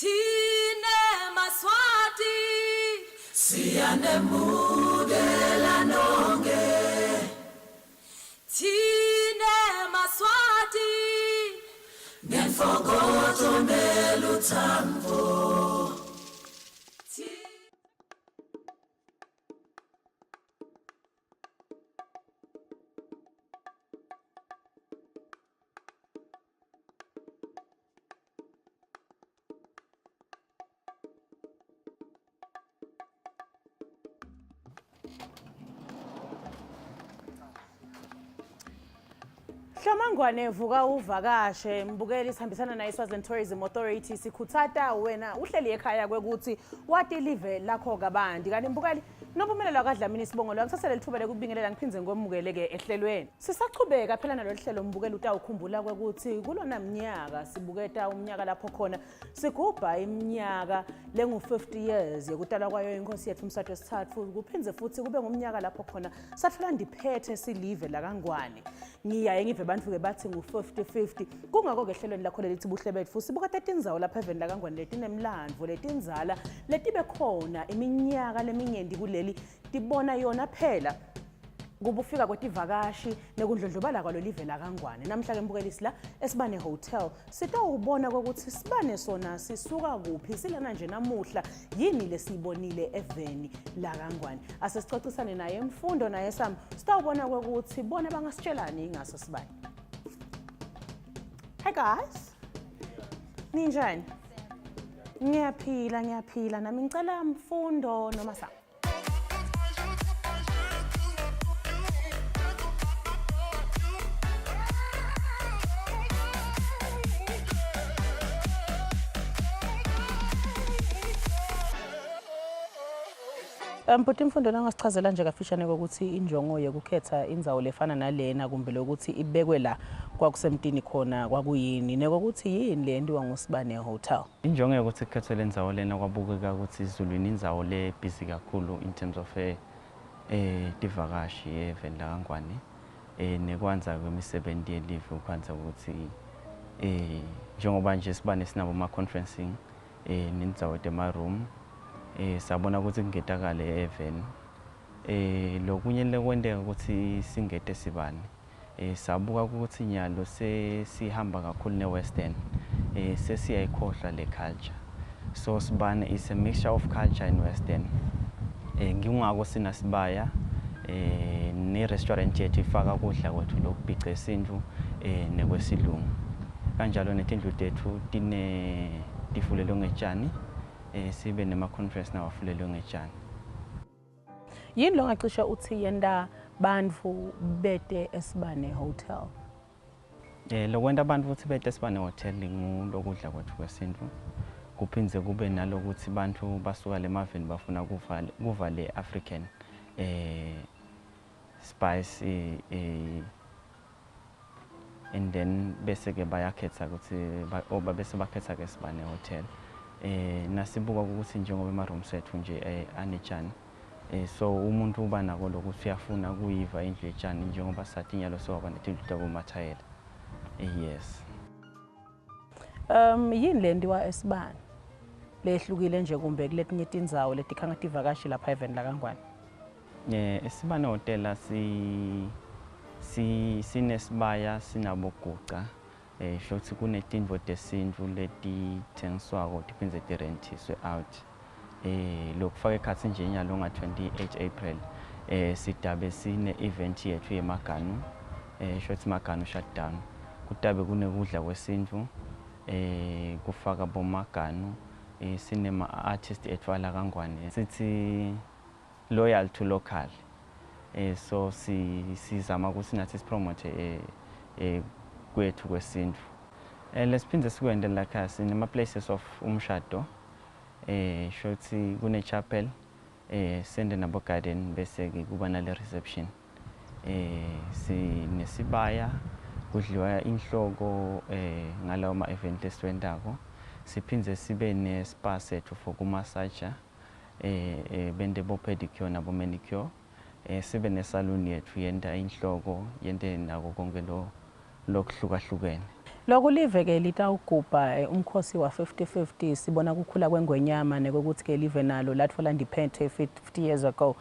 Tine Maswati siyanemukela nonke Tine Maswati ngemfokozo neluthambo Hlamangwane vuka uvakashe mbukeli isihambisana nayo iSwaziland Tourism Authority sikhuthata wena uhleli ekhaya kwekuthi wati live lakho kabandi kanti mbukeli nobumela kaDlamini Sibongolo akusasele lithuba lekubingelela ngiphinze ngomukeleke ehlelweni sisachubeka phela nalolu hlelo mbukeli utawukhumbula kwekuthi kulona mnyaka sibuketa umnyaka lapho khona sigubha iminyaka lengu50 years yokutalwa kwayo inkosi yethu uMswati wesithathu kuphinze futhi kube ngumnyaka lapho khona sathola ndiphethe silive la kaNgwane ngiyaye ngive bantu ke bathi ngu50-50 kungako ke hlelweni lakho lelithi buhle bethu sibuka tinzawo lapha eveni la kaNgwane letinemlandvo letinzala letibe khona iminyaka leminyenti kuleli tibona yona phela kubufika kwetivakashi nekundlondlobala kwalo live la kaNgwane namhla ke mbukeli la eSibane Hotel sitawubona ukuthi Sibane sona sisuka kuphi silana nje namuhla yini lesibonile eveni la kaNgwane asesicocisane naye Mfundo naye Sam sitawubona ukuthi bona bangasitshelani ngaso Sibane. Hi guys, ninjani? Ngiyaphila nami ngicela Mfundo noma Sam. Mputi Mfundo nangasichazela nje kafishane ukuthi injongo yokukhetha indzawo lefana nalena kumbe lokuthi ibekwe la kwakusemtini khona kwakuyini nekokuthi yini le ndiwa ngusibane Hotel. Injongo yokuthi kukhethe le ndzawo lena kwabukeka ukuthi izulwini indzawo le busy kakhulu in terms of divakashi eveni la kaNgwane nekwanza kwemisebenzi yelive ukwanza ukuthi njengoba nje Sibane sinabo ama conferencing nindzawo tema room sabona ukuthi kungetakale eveni lokunye lekwendeka ukuthi singete Sibane sabuka ukuthi nyalo sesihamba kakhulu neWestern sesiyayikhohlwa le culture so Sibane is a mixture of culture and Western ngingako sina sibaya ne restaurant yethu ifaka kudla kwethu lokubhica esintu nekwesilungu kanjalo netindlu tethu tifulelwe ngetshani sibe nema conference nawafulelwe ngetshani. Yini lo ngacisha uthi yenda bantfu bete eSibane Hotel? Lokwenda abantu ukuthi bete eSibane Hotel ngulokudla kwethu kwesintu kuphinze kube nalokuthi bantu basuka lemaveni bafuna kuva le African spice and then bese ke bayakhetha ukuthi bese bakhetha ke eSibane Hotel nasibuka ukuthi njengoba emarooms ethu nje anetshani so umuntu uba nako lokuthi uyafuna kuyiva indlu etshani njengoba sathi nyalo soba netindlu tabo mathayela yes. Yini le ndiwa eSibane lehlukile nje kumbe kuletinye tindzawo letikhanga tivakashi lapha eveni la kaNgwane? eSibane Hotel sinesibaya sinaboguqa shothi kunetindvo tesintu letithengiswako tiphinze tirentiswe out lokufaka ekhatsi nje nyalo nga 28 April sidabe sine event yethu yeMaganu shothi Maganu shutdown kutabe kunekudla kwesintu kufaka boMaganu sinema artist ethu ala kaNgwane sithi loyal to local so sizama ukuthi nathi sipromote kwethu kwesintu lesiphinde sikwende la khaya sinema places of umshado shothi kune chapel sende nabo garden bese kuba nale reception sinesibaya kudliwa inhloko ngalawo ma event esiwendako siphinde sibe ne spa sethu for kumassage bende bo pedicure nabo manicure sibe nesaluni yethu yenda inhloko yende nako konke lo lokuhlukahlukene. Lokhu live-ke litawugubha umkhosi wa-50-50 sibona kukhula kwengwenyama nekokuthi-ke live nalo latfola independence 50 years ago.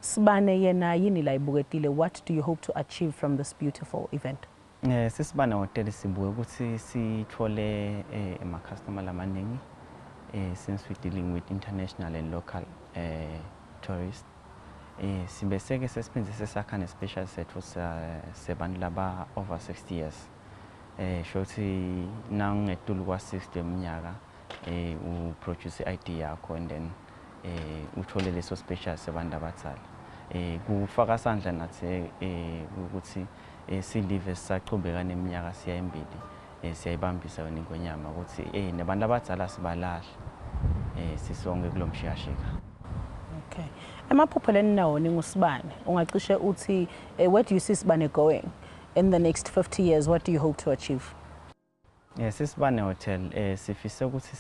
Sibane yena yini la ibuketile, what do you hope to achieve from this beautiful event? Sisibane Hotel sibuke ukuthi sithole ama-customer lamaningi since we're dealing with international and local tourists. Sibeseke sesiphinde sesakha ne-special sethu sebantu laba over 60 years. Shothi nangetulu kwa-60 eminyaka uproduce i-ID yakho and then uthole leso special sebantu abadala. Kufaka sandla nathi ukuthi silive sisaqhubeka neminyaka siya embili siyayibambisa yona ingonyama ukuthi nabantu abadala sibalahla sisonke kulomshiyashika. Okay. Emaphupho leninawo ninguSibane ungacishe uthi where do you see Sibane going in the next 50 years? What do you hope to achieve? Sisibane Hotel sifise ukuthi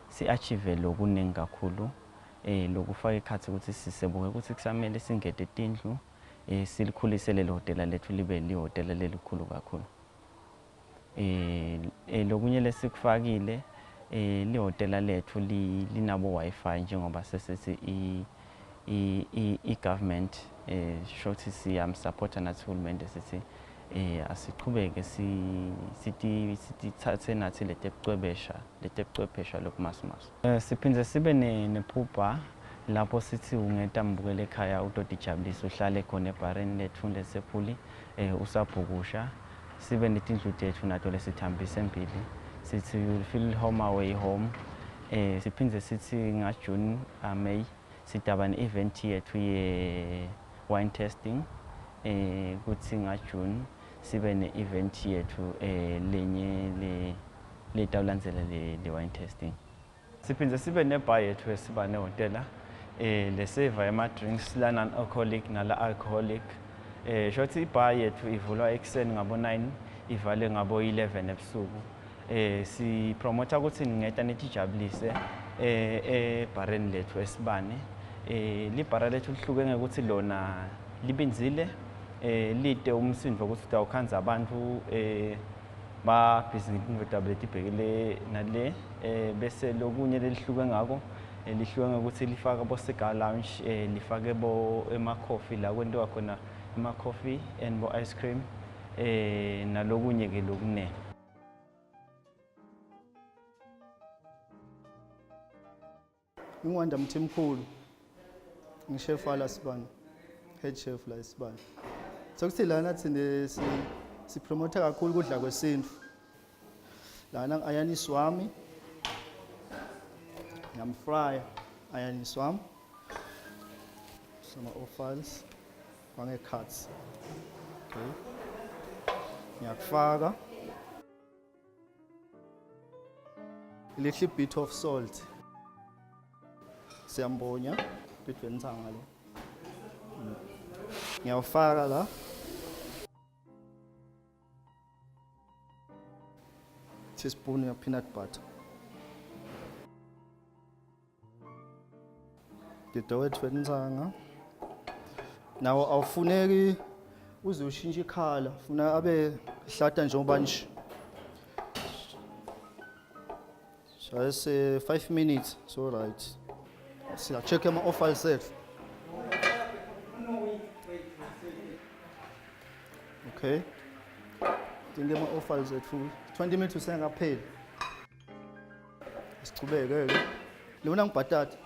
si achieve lokuningi kakhulu lokufaka ikhathi ukuthi sisebuke ukuthi kusamele singede tindlu silikhulise lelo hotela lethu libe lihotela lelikhulu kakhulu. Lokunye lesikufakile lihotela lethu linabo wifi njengoba sesithi i-government shothi siyamsupporta nathi uhulumende sithi asiqhubeke sithathe nathi letebuchwephesha lokumasmasu. Siphinde sibe nephupha lapho sithi ungetambukela ekhaya utodijabulisa uhlale khona ebhareni lethu lesephuli usabhukusha sibe netindlu tethu nato lesithambisa embili sithi you'll feel home away home. Siphinde sithi ngaJune May sidaba ne-event yethu ye-wine tasting kuthi ngaJune sibe ne-event yethu lenye letawulandzela le-wine tasting. Siphinde sibe nebar yethu eSibane Hotela leseva ama-drinks la non-alcoholic nala alcoholic. Shothi ibar yethu ivulwa ekuseni ngabo-9 ivale ngabo-11 ebusuku. Sipromota ukuthi ningeta nitijabulise ebhareni lethu eSibane. Libhara lethu lihluke ngekuthi lona libinzile lide umsindo ukuthi utawukhanza abantu babhizinisi ngodabuleti ibhekele nale bese lokunye lelihluke ngako lihluke ngokuthi lifaka bo cigar lounge lifake bo ema-coffee la kwentiwa khona ama-coffee and bo ice cream nalokunye ke lokune. Ngwanda Mthimkhulu ngishef la Sibane, head chef la Sibane. Sokuthi lana thine sipromote kakhulu kudla kwesintu. Lana ayaniswa wami ngiyamfrya ayaniswa wami sama offals bange cuts. Okay. Ngiyakufaka a little bit of salt. Siyambonya bidweni thanga lo. Ngiyawufaka la. Teaspoon of peanut butter. Bidweni thanga. Nawo awufuneki uze ushintshe ikhala, funa abe hlata njengoba nje. Just 5 minutes, so right. So I check my offal set. Okay. Dinge my offal set full. 20 minutes usenga phela. Sichubeke ke. Lona ngibhatata.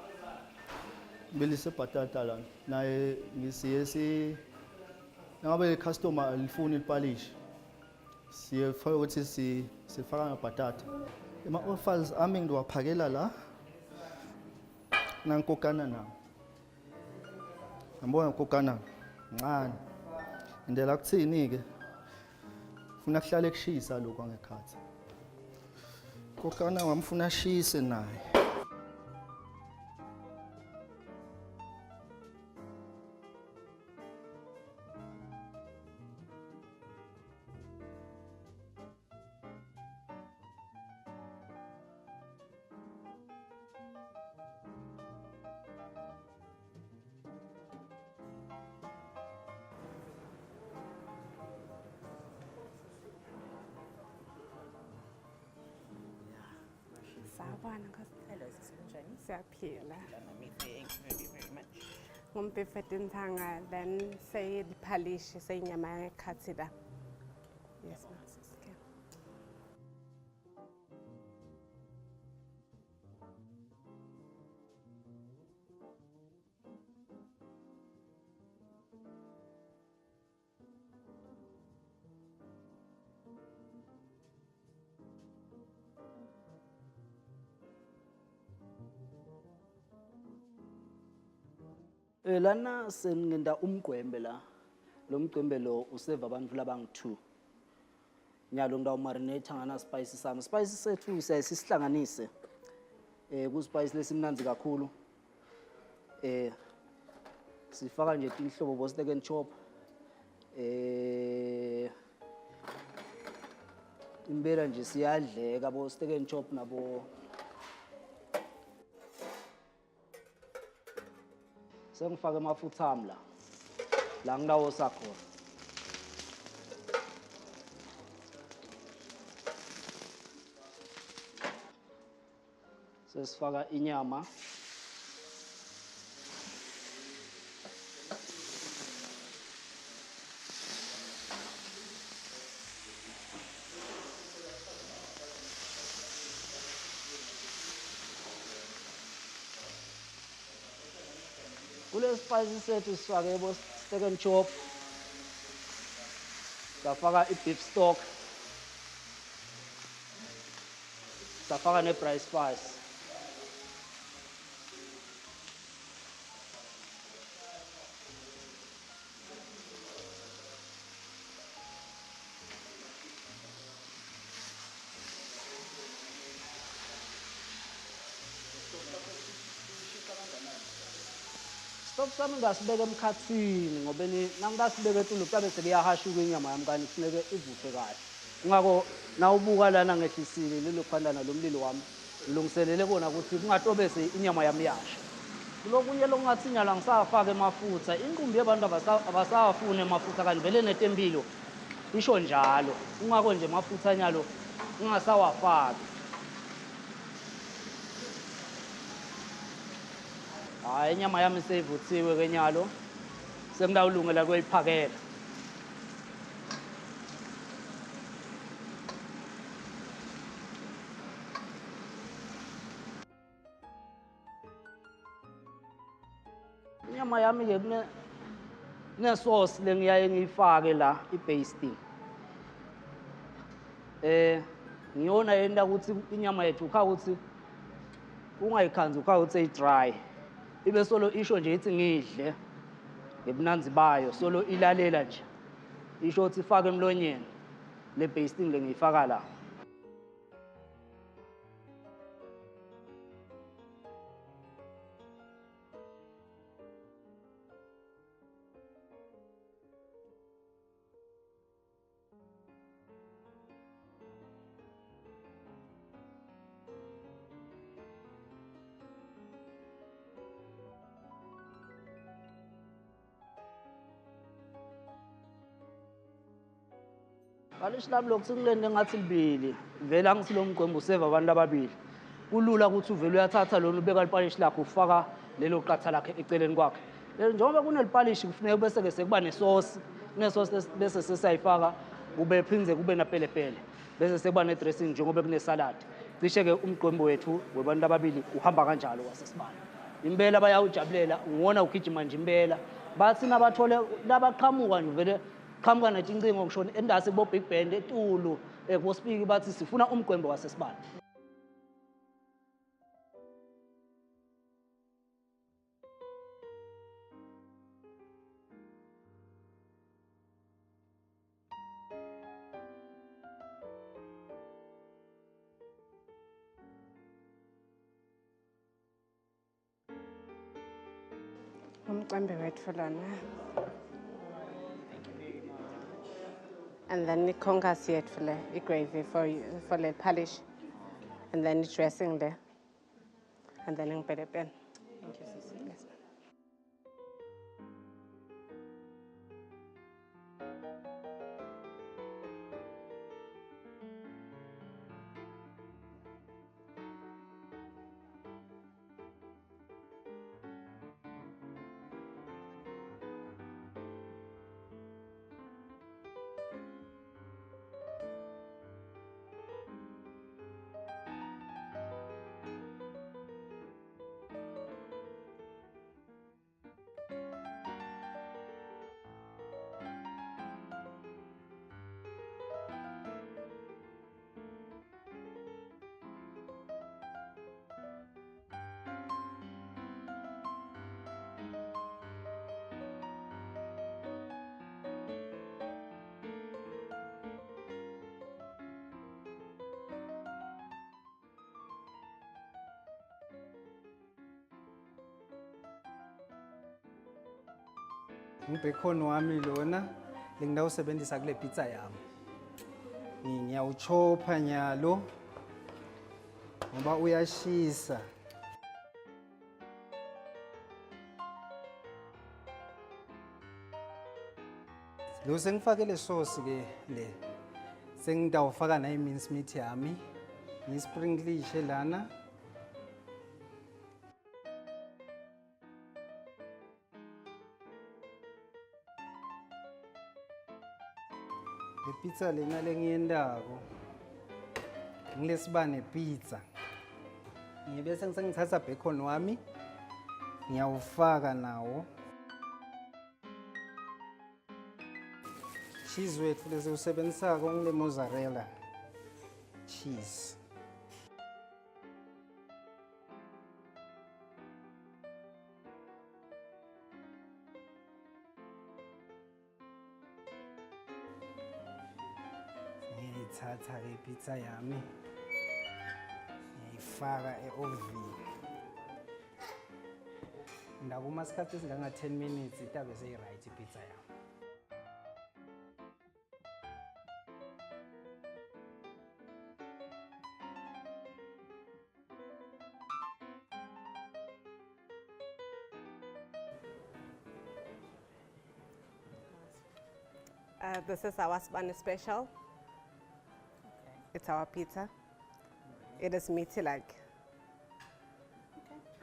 Ngibelise bhatata la. Naye ngisiye ngabe customer alifuni ipalish. Siyefaka ukuthi sifaka ngebhatata. Ema offals ami ngiwaphakela la. Nankokana na. Ngibona nkokana ncane. Indela kuthini ke? Ufuna kuhlale kushisa lokho angekhathi. Nkokana wamfuna shise naye. Sawubona Nkosi. Hello, sisenjani? Siyaphila. Nami thanks very much. Ngumbeef wetintanga then seyiliphalishi seyinyama yakhathi la. Yes ma'am. Okay. Lana senginda umgwembe la. Lo mgwembe lo useva abantu labangu2. Nyalo ngidawu marinate ngana spices sami. Spices sethu sisihlanganise. Ku spice lesimnanzi kakhulu. Sifaka nje inhlobo bo steak and chop. Imbera nje siyadleka bo steak and chop nabo. Sengifake amafutha ami la ngilawo sakhona sesifaka inyama kule spices sethu sifake bo steak and chop safaka beef stock safaka ne braai spice Stop sami ngasibeka emkhathini ngoba nangasibeka etulu kabe sekuyahashuka inyama yami kanti kufuneke ivuthwe kahle. Ngakho nawubuka lana ngehlisile lelo phandana lomlilo wami ngilungiselele kona ukuthi kungatobese inyama yami yasha. Kulokunye longathi nyala ngisafaka emafutha inqumbi yabantu abasafuna emafutha kanti vele netempilo isho njalo. Ungakho nje amafutha nyalo ungasawafaki. Hayi inyama yami seyivuthiwe ke nyalo sengidawulungela kuyiphakela inyama yami ke kune sauce lengiyaye ngiyifake la i-basting ngiyona yena ukuthi inyama yethu ukha ukuthi ungayikhanzi ukha ukuthi ay-dry ibe solo isho nje ithi ngidle ngebunanzi bayo solo ilalela nje isho ukuthi ifake emlonyeni le basting le ngiyifaka la Balishi lami lokhu singilende ngathi libili vele angithi lo mgwembe useva abantu ababili kulula ukuthi uvele uyathatha lona ubeka ipalishi lakho ufaka lelo qatha lakhe eceleni kwakhe njengoba kunelipalishi kufuneka bese ke sekuba nesosi kunesosi bese sesayifaka kube phinze kube napelepele bese sekuba nedressing njengoba kunesalad cishe ke umgwembe wethu webantu ababili uhamba kanjalo wasesibani impela bayawujabulela ngibona ugijima nje impela bathi nabathole labaqhamuka nje vele qhamuka natincingo ngishona endase kubo big band etulu kubo speak bathi sifuna umgwembe wasesibani Umqambe wethu lona. And then ikhongasi yethu le, gravy for the polish. And then dressing there. And then ngibhele pen. Thank you, Sisi. Yes. Ngibhekhono wami lona lengidawusebenzisa kule pizza yami. Ngiyawuchopha nyalo ngoba uyashisa. Lo sengifakele sauce ke le. Sengidawufaka na mince meat yami. Ngisprinklishe lana. Le pizza lena lengiyendako ngilesibane pizza. Ngibese ngithatha bacon wami ngiyawufaka nawo. Cheese wethu lesi usebenzisako ngile mozzarella cheese. Ngiyithatha ke pizza yami ngiyifaka e-oven. Ndakuma isikhathi esinganga 10 minutes itabe seyi-right pizza yami. This is our Spanish special. It's our pizza. It is meaty like.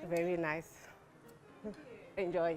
Very nice. Enjoy.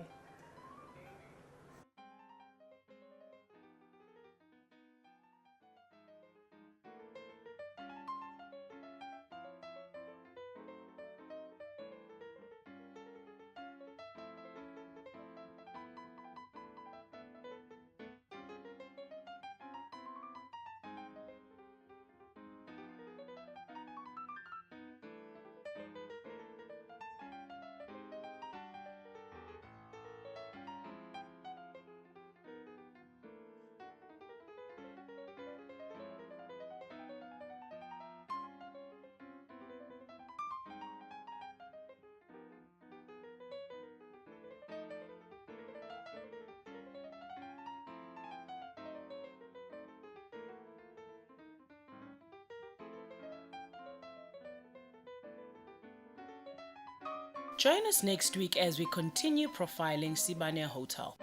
Join us next week as we continue profiling Sibane Hotel.